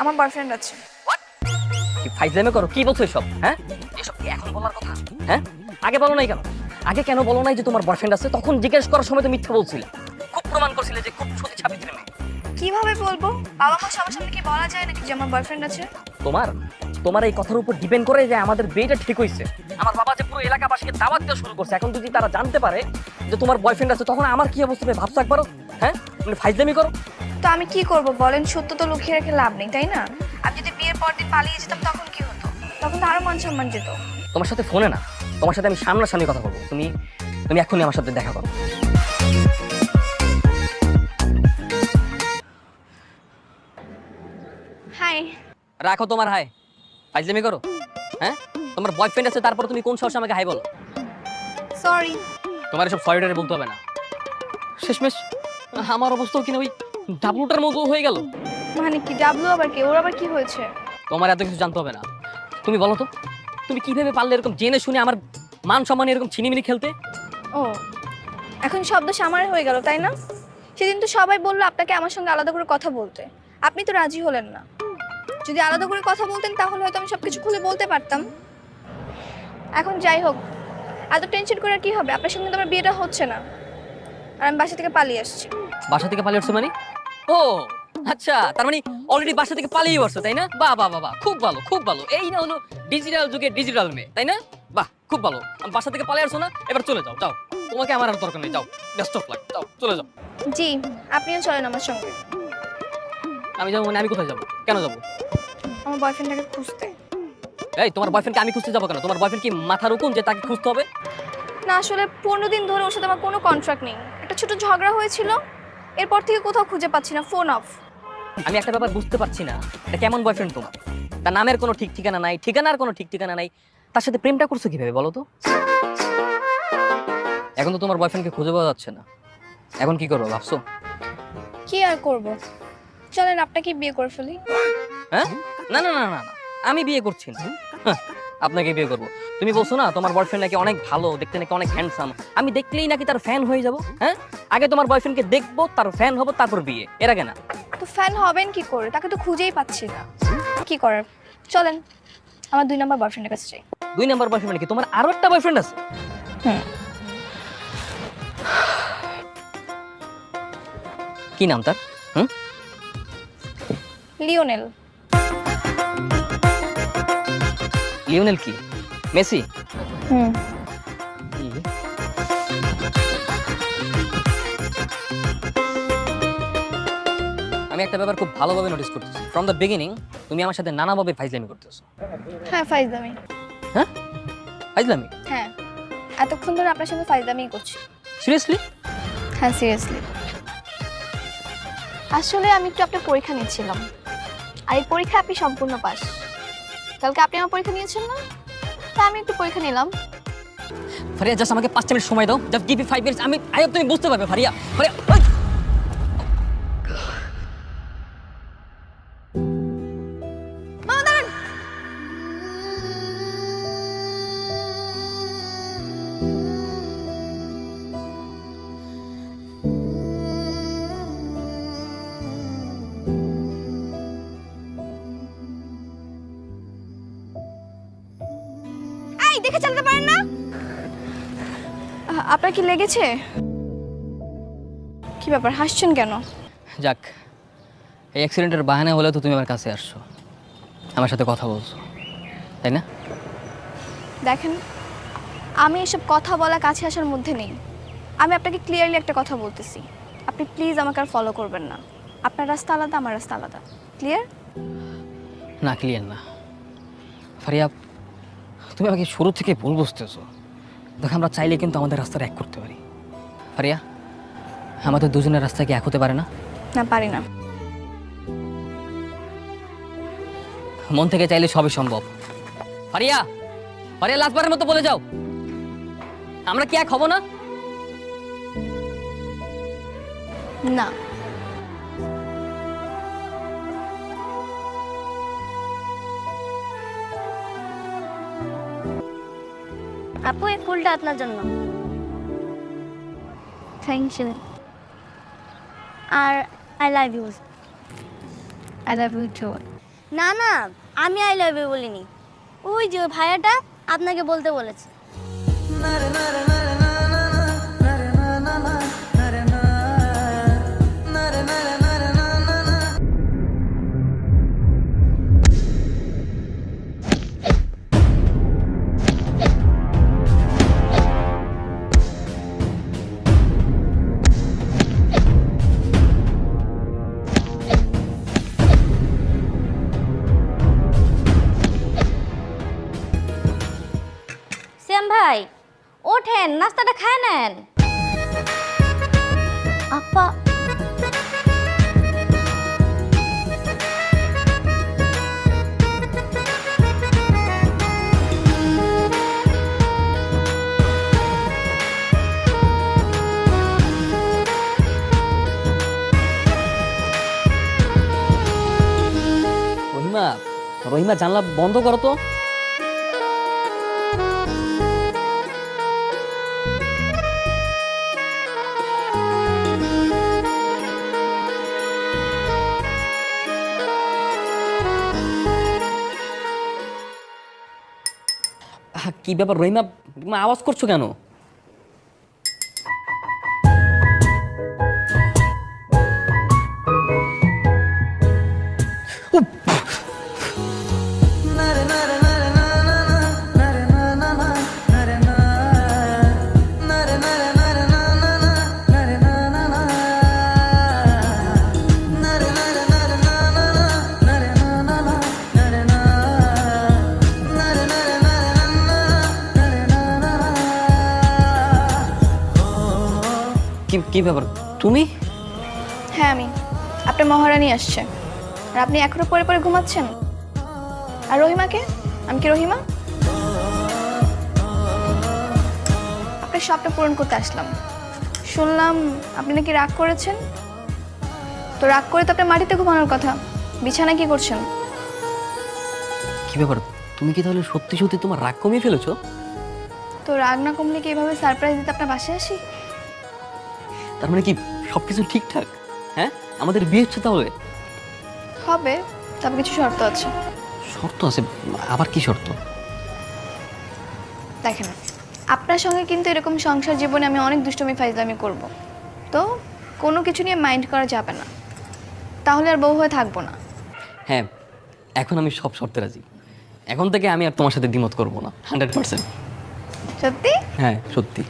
আমার বয়ফ্রেন্ড আছে। কি ফাইজলামি করো? কি বলছো এসব? হ্যাঁ, এসব কি এখন বলার কথা? হ্যাঁ, আগে বলো নাই কেন? আগে কেন বলো নাই যে তোমার বয়ফ্রেন্ড আছে? তখন জিজ্ঞেস করার সময় তো মিথ্যা বলছিলে, খুব প্রমাণ করছিলে যে খুব সতী সাবিত্রী মেয়ে। কিভাবে বলবো? বাবা মা সবার সামনে কি বলা যায় নাকি যে আমার বয়ফ্রেন্ড আছে? তোমার তোমার এই কথার উপর ডিপেন্ড করে যে আমাদের বিয়েটা ঠিক হয়েছে। আমার বাবা যে পুরো এলাকাবাসীকে দাওয়াত দেওয়া শুরু করছে, এখন যদি তারা জানতে পারে যে তোমার বয়ফ্রেন্ড আছে, তখন আমার কি অবস্থা হবে ভাবছো একবারও? হ্যাঁ, তুমি ফাইজলামি করো। তো আমি কি করব বলেন? সত্য তো লুকিয়ে রেখে লাভ নেই, তাই না? আমি যদি বিয়ের পর দিন পালিয়ে যেতাম তখন কি হতো? তখন তো আরো মান সম্মান যেত। তোমার সাথে ফোনে না, তোমার সাথে আমি সামনাসামনি কথা বলবো। তুমি তুমি এখনই আমার সাথে দেখা করো। হাই। রাখো তোমার হাই, ফাইজলামি করো। হ্যাঁ, তোমার বয়ফ্রেন্ড আছে, তারপর তুমি কোন সাহসে আমাকে হাই বলো? সরি। তোমার এসব সরিডারে বলতে হবে না। শেষমেশ আমার অবস্থাও কিনা ওই ডাবলুটার মতো হয়ে গেল। মানে কি? ডাবলু আবার কি? ওর আবার কি হয়েছে? তোমার এত কিছু জানতে হবে না। তুমি বলো তো, তুমি কিভাবে পারলে এরকম জেনে শুনে আমার মান সম্মান এরকম ছিনিমিনি খেলতে? ও, এখন শব্দ সামারে হয়ে গেল, তাই না? সেদিন তো সবাই বললো আপনাকে আমার সঙ্গে আলাদা করে কথা বলতে, আপনি তো রাজি হলেন না। যদি আলাদা করে কথা বলতেন তাহলে হয়তো আমি সবকিছু খুলে বলতে পারতাম। এখন যাই হোক, এত টেনশন করে আর কি হবে? আপনার সঙ্গে তো আমার বিয়েটা হচ্ছে না, আর আমি বাসা থেকে পালিয়ে আসছি। বাসা থেকে পালিয়ে আসছো মানে? ও আচ্ছা, তার মানে অলরেডি বাসা থেকে পালিয়ে আসছো, তাই না? বাহ বাহ বাহ বাহ, খুব ভালো খুব ভালো। এই না হলো ডিজিটাল যুগে ডিজিটাল মেয়ে, তাই না? বাহ, খুব ভালো। আমি বাসা থেকে পালিয়ে আসছো না, এবার চলে যাও। যাও, তোমাকে আমার আর দরকার নেই। যাও, বেস্ট অফ লাক। যাও, চলে যাও। জি, আপনিও চলেন আমার সঙ্গে। আমি যাবো মানে? আমি কোথায় যাবো? কেন যাবো? আমার বয়ফ্রেন্ডটাকে খুঁজতে। এই, তোমার বয়ফ্রেন্ডকে আমি খুঁজতে যাবো কেন? তোমার বয়ফ্রেন্ড কি মাথার হুকুম যে তাকে খুঁজতে হবে? না, আসলে 15 দিন ধরে ওর সাথে আমার কোনো কন্ট্রাক্ট নেই। একটা ছোট ঝগড়া হয়েছিল, এরপর থেকে কোথাও খুঁজে পাচ্ছি না, ফোন অফ। আমি একটা ব্যাপার বুঝতে পারছি না, এটা কেমন বয়ফ্রেন্ড তোমার? তার নামের কোনো ঠিক ঠিকানা নাই, ঠিকানার কোনো ঠিক ঠিকানা নাই। তার সাথে প্রেমটা করছো কিভাবে বলো তো? এখন তো তোমার বয়ফ্রেন্ডকে খুঁজে পাওয়া যাচ্ছে না, এখন কি করবো ভাবছো? কি আর করব, চলেন আপনাকে বিয়ে করে ফেলি। হ্যাঁ, না না না না না, আমি বিয়ে করছি না। হ্যাঁ, আপনাকে বিয়ে করবো? তুমি বলছো না তোমার বয়ফ্রেন্ড নাকি অনেক ভালো, দেখতে নাকি অনেক হ্যান্ডসাম। আমি দেখলেই নাকি তার ফ্যান হয়ে যাব? হ্যাঁ, আগে তোমার বয়ফ্রেন্ডকে দেখবো, তার ফ্যান হবো, তারপর বিয়ে, এর আগে না। তো ফ্যান হবেন কি করে? তাকে তো খুঁজেই পাচ্ছি না, কি করার? চলেন আমার 2 নম্বর বয়ফ্রেন্ডের কাছে যাই। 2 নাম্বার বয়ফ্রেন্ড নাকি? তোমার আরো একটা বয়ফ্রেন্ড আছে? হুম। কি নাম তার? হুম, লিওনেল। লিওনেল কি? মেসি? হুম। আমি একটা ব্যাপার খুব ভালোভাবে নোটিস করতেছি, ফ্রম দ্য বিগিনিং তুমি আমার সাথে নানাভাবে ফাইজলামি করতেছো। হ্যাঁ, ফাইজলামি। হ্যাঁ, ফাইজলামি? হ্যাঁ, এতক্ষণ ধরে আপনার সঙ্গে ফাইজলামিই করছি। সিরিয়াসলি? হ্যাঁ, সিরিয়াসলি। আসলে আমি একটু আপনার পরীক্ষা নিচ্ছিলাম, আর এই পরীক্ষা আপনি সম্পূর্ণ পাস। কালকে আপনি আমার পরীক্ষা নিয়েছেন না, তা আমি একটু পরীক্ষা নিলাম। ফারিয়া, জাস্ট আমাকে 5 মিনিট সময় দাও। Just give me 5 minutes. আমি আই হোপ তুমি বুঝতে পারবে ফারিয়া। ফারিয়া, ওই! মামা দাঁড়ান। এই, দেখে চালাতে পারেন না? আপনার কি লেগেছে? কি ব্যাপার, হাসছেন কেন? যাক, এই অ্যাক্সিডেন্টের বাহানা হলে তো তুমি আমার কাছে আসছো, আমার সাথে কথা বলছো, তাই না? দেখেন, আমি এসব কথা বলা কাছে আসার মধ্যে নেই। আমি আপনাকে ক্লিয়ারলি একটা কথা বলতেছি, আপনি প্লিজ আমাকে আর ফলো করবেন না। আপনার রাস্তা আলাদা, আমার রাস্তা আলাদা। ক্লিয়ার? না, ক্লিয়ার না। ফারিয়া, তুমি আমাকে শুরু থেকে ভুল বুঝতেছো। দেখো, আমরা চাইলে কিন্তু আমাদের রাস্তাটা এক করতে পারি। ফারিয়া, আমাদের দুজনের রাস্তা কি এক হতে পারে না? না, পারি না। মন থেকে চাইলে সবই সম্ভব। ফারিয়া, ফারিয়া, লাস্টবারের মতো বলে যাও, আমরা কি এক হব না? না। আপু, এই ফুলটা আপনার জন্য। Thank you. আর I love you. I love you too. না না, আমি আই লাভ ইউ বলিনি। ওই যে ওই ভাইয়াটা আপনাকে বলতে বলেছে। শ্যাম ভাই, ওঠেন, নাস্তাটা খায় নেন। আপা, রহিমা, রহিমা জানলা বন্ধ করো তো। কি ব্যাপার রহিমা, তুমি আওয়াজ করছো কেন? কি ব্যাপার তুমি? হ্যাঁ আমি। আপনার মহারানী আসছে আর আপনি এখনো পরে পরে ঘুমাচ্ছেন। আর রহিমাকে? আমি কি রহিমা? আপনার স্বপ্ন পূরণ করতে আসলাম। শুনলাম আপনি নাকি রাগ করেছেন। তো রাগ করে তো আপনার মাটিতে ঘুমানোর কথা, বিছানায় কি করছেন? কি ব্যাপার, তুমি কি তাহলে সত্যি সত্যি তোমার রাগ কমিয়ে ফেলেছো? তো রাগ না কমলে কি এভাবে সারপ্রাইজ দিতে আপনার বাসায় আসি? তার মানে কি সবকিছু ঠিকঠাক? হ্যাঁ, আমাদের বিয়ে হচ্ছে তাহলে? হবে, তবে কিছু শর্ত আছে। শর্ত আছে? আবার কি শর্ত? দেখেন, আপনার সঙ্গে কিন্তু এরকম সংসার জীবনে আমি অনেক দুষ্টুমি ফাইজলামি করব। তো কোনো কিছু নিয়ে মাইন্ড করা যাবে না, তাহলে আর বউ হয়ে থাকবো না। হ্যাঁ, এখন আমি সব শর্তে রাজি। এখন থেকে আমি আর তোমার সাথে দ্বিমত করবো না, 100%। সত্যি? হ্যাঁ সত্যি।